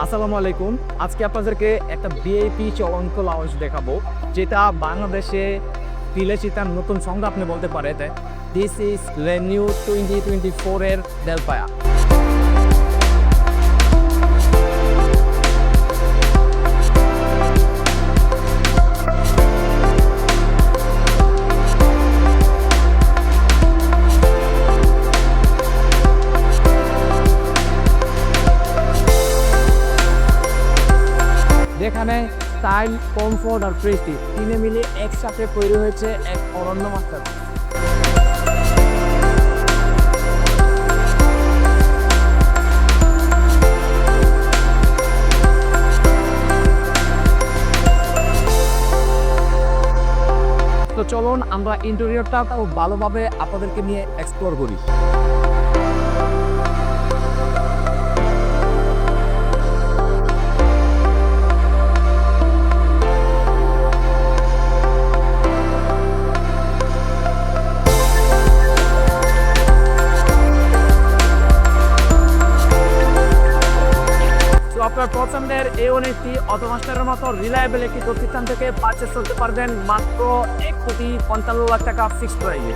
আসসালামু আলাইকুম। আজকে আপনাদেরকে একটা ভিআইপি চলন্ত লাউঞ্জ দেখাবো, যেটা বাংলাদেশে তিলেচিতার নতুন সংজ্ঞা আপনি বলতে পারেন। দিস ইজ রেনিউ 2024 এর বেলপায়া। যেখানে স্টাইল, কমফোর্ট আর প্রেস্টিজ তিনে মিলে একসাথে তৈরি হয়েছে এক অনন্য মাস্টার। তো চলুন আমরা ইন্টেরিয়রটা ভালোভাবে আপনাদেরকে নিয়ে এক্সপ্লোর করি। আপনার পছন্দের A180 অটোমাস্টারের মতো রিলায়েবল একটি প্রতিষ্ঠান থেকে পারচেস করতে পারবেন মাত্র 1,55,00,000 টাকা ফিক্সড প্রাইসে।